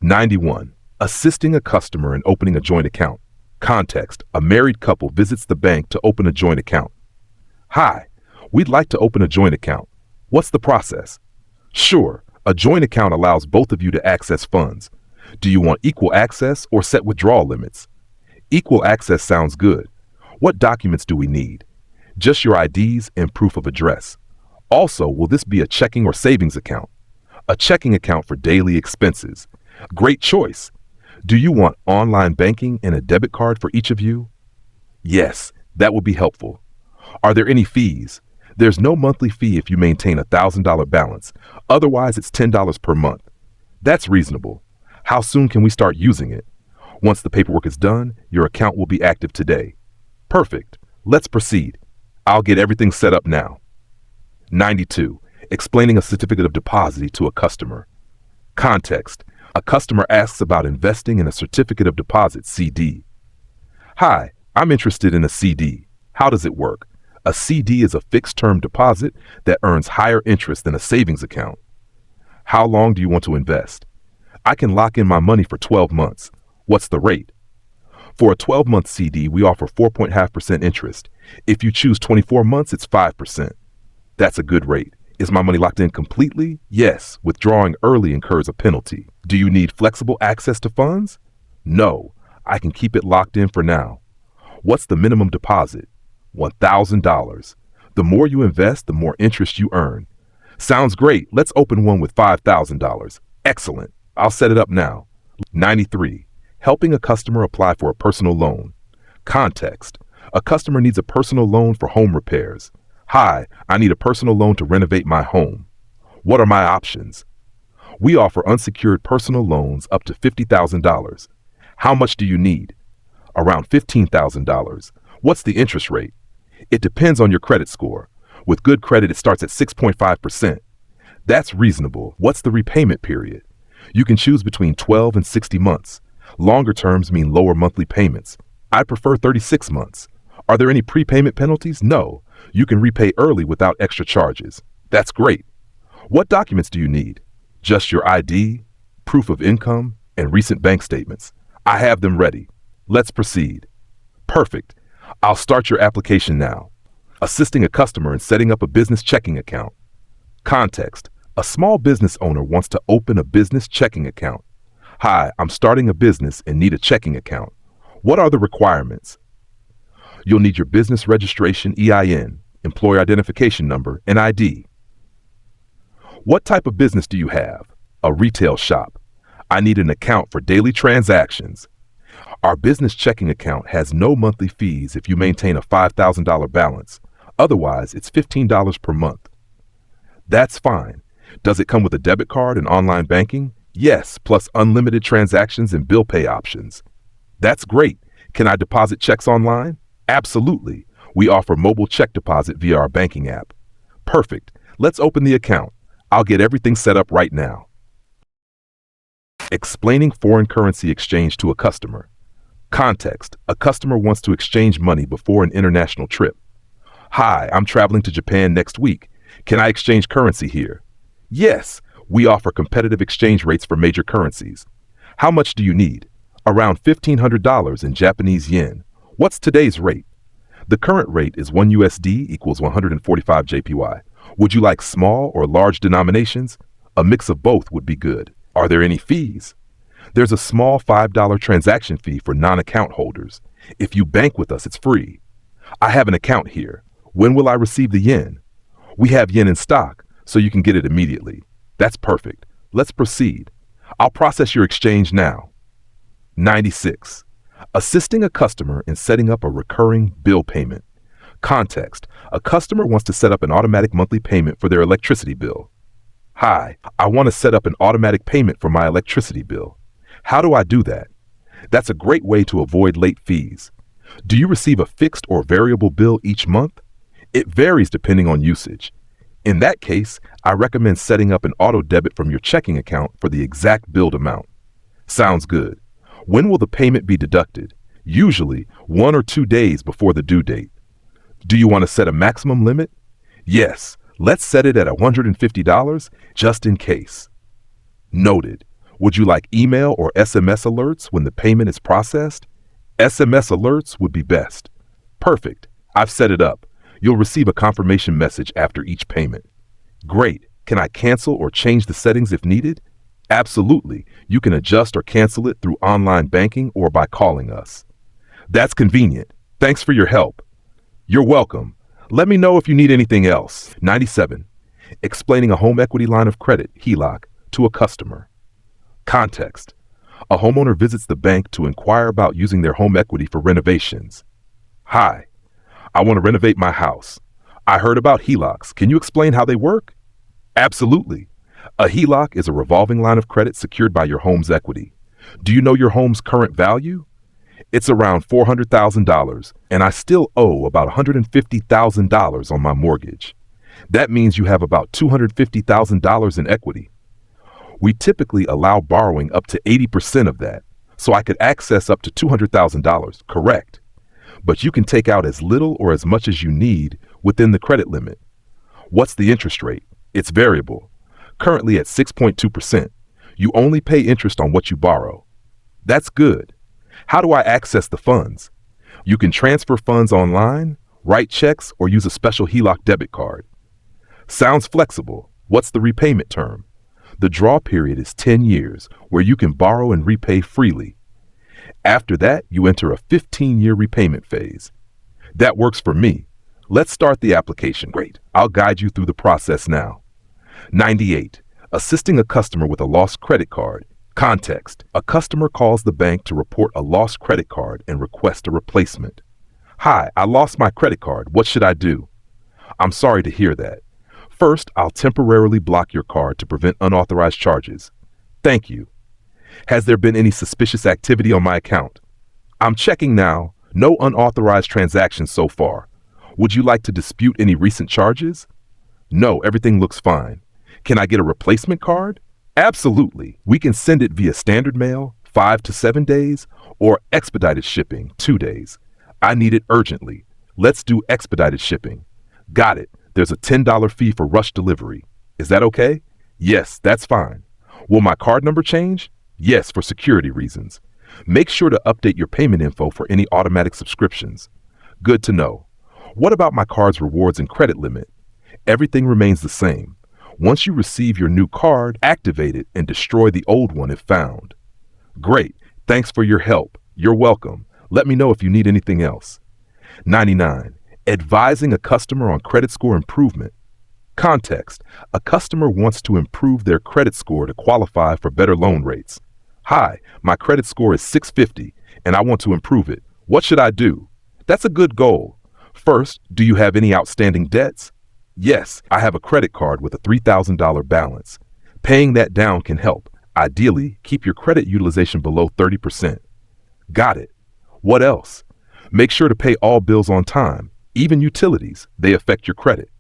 91. Assisting a customer in opening a joint account. Context: a married couple visits the bank to open a joint account. Hi, we'd like to open a joint account. What's the process? Sure, a joint account allows both of you to access funds. Do you want equal access or set withdrawal limits? Equal access sounds good. What documents do we need? Just your IDs and proof of address. Also, will this be a checking or savings account? A checking account for daily expenses. Great choice. Do you want online banking and a debit card for each of you? Yes, that would be helpful. Are there any fees? There's no monthly fee if you maintain a $1,000 balance. Otherwise, it's $10 per month. That's reasonable. How soon can we start using it? Once the paperwork is done, your account will be active today. Perfect. Let's proceed. I'll get everything set up now. 92. Explaining a certificate of deposit to a customer. Context: a customer asks about investing in a certificate of deposit (CD). Hi, I'm interested in a CD. How does it work? A CD is a fixed-term deposit that earns higher interest than a savings account. How long do you want to invest? I can lock in my money for 12 months. What's the rate? For a 12-month CD, we offer 4.5% interest. If you choose 24 months, it's 5%. That's a good rate. Is my money locked in completely? Yes. Withdrawing early incurs a penalty. Do you need flexible access to funds? No. I can keep it locked in for now. What's the minimum deposit? $1,000. The more you invest, the more interest you earn. Sounds great. Let's open one with $5,000. Excellent. I'll set it up now. 93. Helping a customer apply for a personal loan. Context: a customer needs a personal loan for home repairs. Hi, I need a personal loan to renovate my home. What are my options? We offer unsecured personal loans up to $50,000. How much do you need? Around $15,000. What's the interest rate? It depends on your credit score. With good credit, it starts at 6.5%. That's reasonable. What's the repayment period? You can choose between 12 and 60 months. Longer terms mean lower monthly payments. I prefer 36 months. Are there any prepayment penalties? No. You can repay early without extra charges. That's great. What documents do you need? Just your ID, proof of income, and recent bank statements. I have them ready. Let's proceed. Perfect. I'll start your application now. Assisting a customer in setting up a business checking account. Context: a small business owner wants to open a business checking account. Hi, I'm starting a business and need a checking account. What are the requirements? You'll need your business registration EIN, employer identification number, and ID. What type of business do you have? A retail shop. I need an account for daily transactions. Our business checking account has no monthly fees if you maintain a $5,000 balance. Otherwise, it's $15 per month. That's fine. Does it come with a debit card and online banking? Yes, plus unlimited transactions and bill pay options. That's great. Can I deposit checks online? Absolutely. We offer mobile check deposit via our banking app. Perfect. Let's open the account. I'll get everything set up right now. Explaining foreign currency exchange to a customer. Context: a customer wants to exchange money before an international trip. Hi, I'm traveling to Japan next week. Can I exchange currency here? Yes, we offer competitive exchange rates for major currencies. How much do you need? Around $1,500 in Japanese yen. What's today's rate? The current rate is 1 USD equals 145 JPY. Would you like small or large denominations? A mix of both would be good. Are there any fees? There's a small $5 transaction fee for non-account holders. If you bank with us, it's free. I have an account here. When will I receive the yen? We have yen in stock, so you can get it immediately. That's perfect. Let's proceed. I'll process your exchange now. 96. Assisting a customer in setting up a recurring bill payment. Context: a customer wants to set up an automatic monthly payment for their electricity bill. Hi, I want to set up an automatic payment for my electricity bill. How do I do that? That's a great way to avoid late fees. Do you receive a fixed or variable bill each month? It varies depending on usage. In that case, I recommend setting up an auto debit from your checking account for the exact billed amount. Sounds good. When will the payment be deducted? Usually 1 or 2 days before the due date. Do you want to set a maximum limit? Yes, let's set it at $150 just in case. Noted. Would you like email or SMS alerts when the payment is processed? SMS alerts would be best. Perfect. I've set it up. You'll receive a confirmation message after each payment. Great. Can I cancel or change the settings if needed? Absolutely. You can adjust or cancel it through online banking or by calling us. That's convenient. Thanks for your help. You're welcome. Let me know if you need anything else. 97. Explaining a home equity line of credit, HELOC, to a customer. Context. A homeowner visits the bank to inquire about using their home equity for renovations. Hi, I want to renovate my house. I heard about HELOCs. Can you explain how they work? Absolutely. A HELOC is a revolving line of credit secured by your home's equity. Do you know your home's current value? It's around $400,000, and I still owe about $150,000 on my mortgage. That means you have about $250,000 in equity. We typically allow borrowing up to 80% of that, so I could access up to $200,000, correct? But you can take out as little or as much as you need within the credit limit. What's the interest rate? It's variable. Currently at 6.2%. You only pay interest on what you borrow. That's good. How do I access the funds? You can transfer funds online, write checks, or use a special HELOC debit card. Sounds flexible. What's the repayment term? The draw period is 10 years, where you can borrow and repay freely. After that, you enter a 15-year repayment phase. That works for me. Let's start the application. Great. I'll guide you through the process now. 98. Assisting a customer with a lost credit card. Context. A customer calls the bank to report a lost credit card and request a replacement. Hi, I lost my credit card. What should I do? I'm sorry to hear that. First, I'll temporarily block your card to prevent unauthorized charges. Thank you. Has there been any suspicious activity on my account? I'm checking now. No unauthorized transactions so far. Would you like to dispute any recent charges? No, everything looks fine. Can I get a replacement card? Absolutely. We can send it via standard mail, 5 to 7 days, or expedited shipping, 2 days. I need it urgently. Let's do expedited shipping. Got it. There's a $10 fee for rush delivery. Is that okay? Yes, that's fine. Will my card number change? Yes, for security reasons. Make sure to update your payment info for any automatic subscriptions. Good to know. What about my card's rewards and credit limit? Everything remains the same. Once you receive your new card, activate it and destroy the old one if found. Great. Thanks for your help. You're welcome. Let me know if you need anything else. 99. Advising a customer on credit score improvement. Context. A customer wants to improve their credit score to qualify for better loan rates. Hi, my credit score is 650 and I want to improve it. What should I do? That's a good goal. First, do you have any outstanding debts? Yes, I have a credit card with a $3,000 balance. Paying that down can help. Ideally, keep your credit utilization below 30%. Got it. What else? Make sure to pay all bills on time, even utilities. They affect your credit.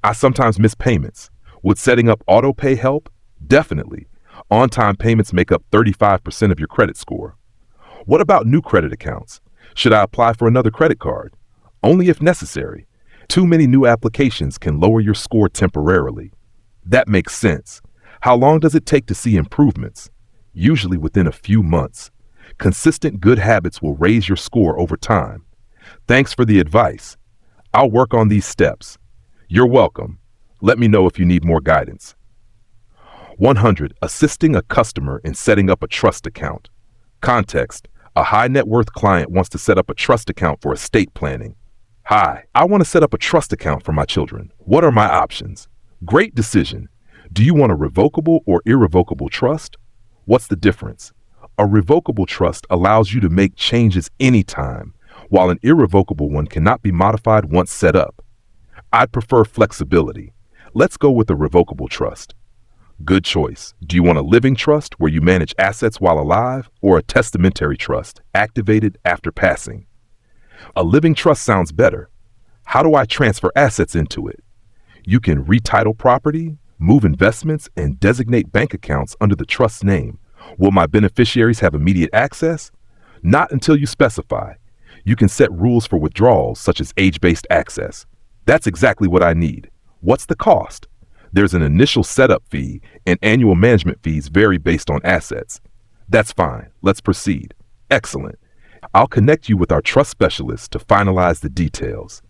I sometimes miss payments. Would setting up auto pay help? Definitely. On-time payments make up 35% of your credit score. What about new credit accounts? Should I apply for another credit card? Only if necessary. Too many new applications can lower your score temporarily. That makes sense. How long does it take to see improvements? Usually within a few months. Consistent good habits will raise your score over time. Thanks for the advice. I'll work on these steps. You're welcome. Let me know if you need more guidance. 100. Assisting a customer in setting up a trust account. Context. A high net worth client wants to set up a trust account for estate planning. Hi, I want to set up a trust account for my children. What are my options? Great decision. Do you want a revocable or irrevocable trust? What's the difference? A revocable trust allows you to make changes anytime, while an irrevocable one cannot be modified once set up. I'd prefer flexibility. Let's go with a revocable trust. Good choice. Do you want a living trust where you manage assets while alive, or a testamentary trust activated after passing? A living trust sounds better. How do I transfer assets into it? You can retitle property, move investments, and designate bank accounts under the trust's name. Will my beneficiaries have immediate access? Not until you specify. You can set rules for withdrawals, such as age-based access. That's exactly what I need. What's the cost? There's an initial setup fee, and annual management fees vary based on assets. That's fine. Let's proceed. Excellent. I'll connect you with our trust specialist to finalize the details.